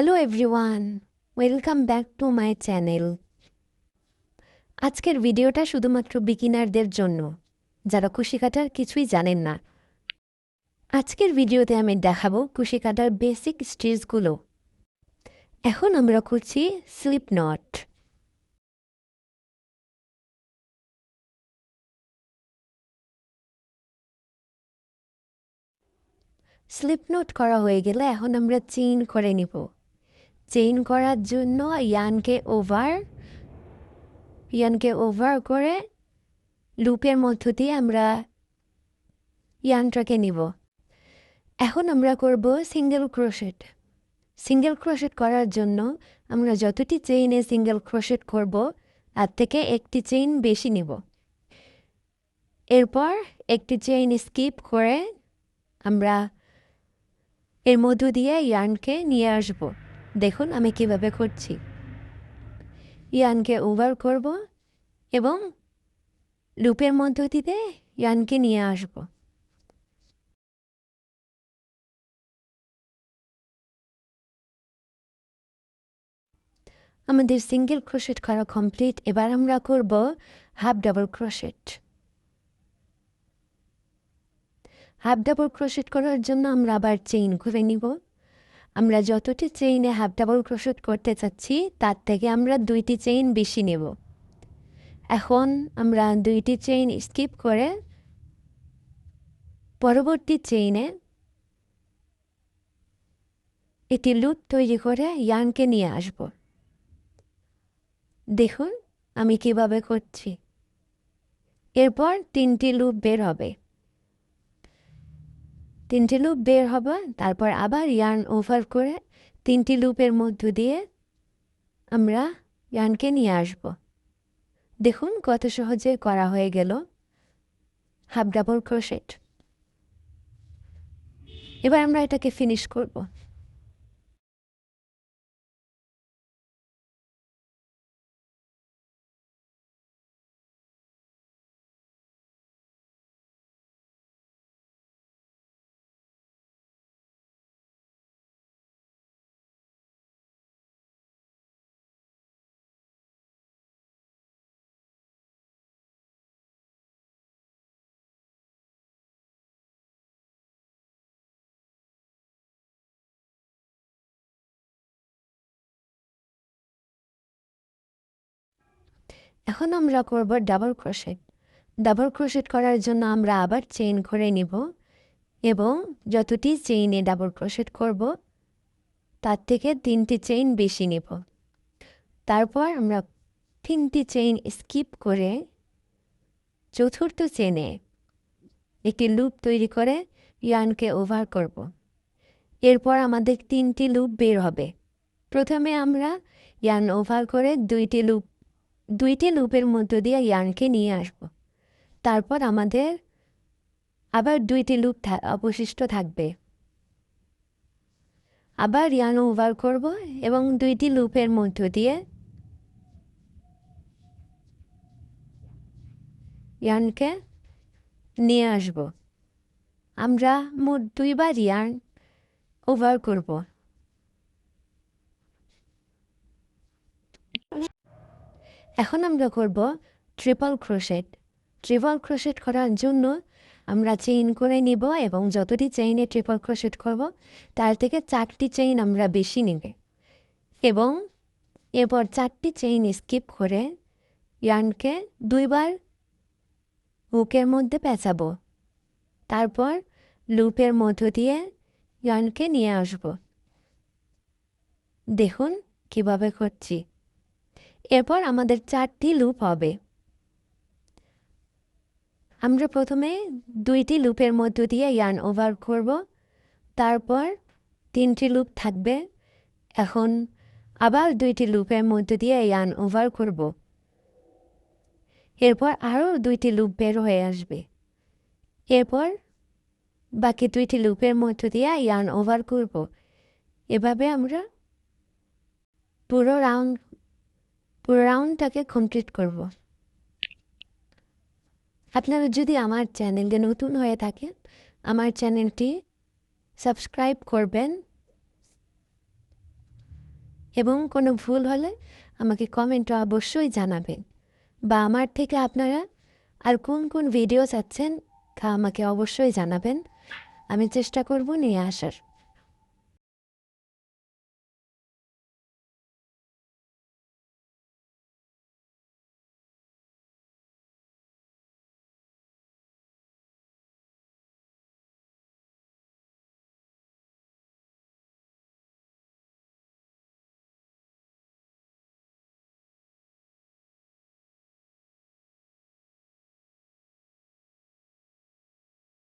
Hello everyone, welcome back to my channel. আজকের ভিডিওটা শুধুমাত্র বিগিনারদের জন্য, যারা কুশি কাটার কিছুই জানেন না। আজকের ভিডিওতে আমি দেখাবো কুশি কাটার বেসিক স্টেজগুলো। এখন আমরা করছি স্লিপ নট। স্লিপ নট করা হয়ে গেলে এখন আমরা চেইন করে নিব। চেইন করার জন্য ইয়ানকে ওভার করে লুপের মধ্য দিয়ে আমরা ইয়ানটাকে নিব। এখন আমরা করব সিঙ্গেল ক্রোশেট। সিঙ্গেল ক্রোশেট করার জন্য আমরা যতটি চেইনে সিঙ্গেল ক্রোশেট করব তার থেকে একটি চেইন বেশি নিব। এরপর একটি চেইন স্কিপ করে আমরা এর মধ্য দিয়ে ইয়ার্নকে নিয়ে আসব। দেখুন আমি কিভাবে করছি। ইয়ার্নকে ওভার করব এবং লুপের মধ্য দিয়ে ইয়ার্নকে নিয়ে আসব। আমাদের সিঙ্গেল ক্রোশেট করা কমপ্লিট। এবার আমরা করব half double crochet. Half double crochet করার জন্য আমরা আবার চেইন করে নিব। আমরা যতটি চেইনে হাফ ডাবল ক্রোশেট করতে চাচ্ছি তার থেকে আমরা 2টি চেইন বেশি নেব। এখন আমরা 2টি চেইন স্কিপ করে পরবর্তী চেইনে একটি লুপ তৈরি করে ইয়ার্নকে নিয়ে আসব। দেখুন আমি কিভাবে করছি। এরপর 3টি লুপ বের হবে। 3টি লুপ বের হবে, তারপর আবার ইয়ার্ন ওভার করে 3টি লুপের মধ্য দিয়ে আমরা ইয়ার্নকে নিয়ে আসব। দেখুন কত সহজে করা হয়ে গেল হাফ ডাবল ক্রোশেট। এবার আমরা এটাকে ফিনিশ করব। এখন আমরা করব ডাবল ক্রোশেট। ডাবল ক্রোশেট করার জন্য আমরা আবার চেইন করে নিব এবং যতটি চেইনে ডাবল ক্রোশেট করব তার থেকে 3টি চেইন বেশি নেব। তারপর আমরা 3টি চেইন স্কিপ করে চতুর্থ চেইনে একটি লুপ তৈরি করে ইয়ার্নকে ওভার করব। এরপর আমাদের 3টি লুপ বের হবে। প্রথমে আমরা ইয়ার্ন ওভার করে 2টি লুপের মধ্য দিয়ে ইয়ার্নকে নিয়ে আসব। তারপর আমাদের আবার 2টি লুপ অবশিষ্ট থাকবে। আবার ইয়ার্ন ওভার করব এবং 2টি লুপের মধ্য দিয়ে ইয়ার্নকে নিয়ে আসব। আমরা মোট 2বার ইয়ার্ন ওভার করব। এখন আমরা করব ট্রিপল ক্রোশেট। ট্রিপল ক্রোশেট করার জন্য আমরা চেইন করে নিব এবং যতটি চেইনে ট্রিপল ক্রোশেট করব তার থেকে 4টি চেইন আমরা বেশি নেব এবং এরপর 4টি চেইন স্কিপ করে ইয়ার্নকে 2বার হুকের মধ্যে পেঁচাবো। তারপর লুপের মধ্য দিয়ে ইয়ার্নকে নিয়ে আসব। দেখুন কিভাবে করছি। এরপর আমাদের 4টি লুপ হবে। আমরা প্রথমে 2টি লুপের মধ্য দিয়ে ইয়ার্ন ওভার করব, তারপর 3টি লুপ থাকবে। এখন আবার 2টি লুপের মধ্য দিয়ে ইয়ার্ন ওভার করব। এরপর আরও 2টি লুপ বের হয়ে আসবে। এরপর বাকি 2টি লুপের মধ্য দিয়ে ইয়ার্ন ওভার করব। এভাবে আমরা পুরো রাউন্ডটাকে কমপ্লিট করব। আপনারা যদি আমার চ্যানেলে নতুন হয়ে থাকেন আমার চ্যানেলটি সাবস্ক্রাইব করবেন এবং কোনো ভুল হলে আমাকে কমেন্টে অবশ্যই জানাবেন, বা আমার থেকে আপনারা আর কোন কোন ভিডিও চাচ্ছেন তা আমাকে অবশ্যই জানাবেন। আমি চেষ্টা করব নিয়ে আসার।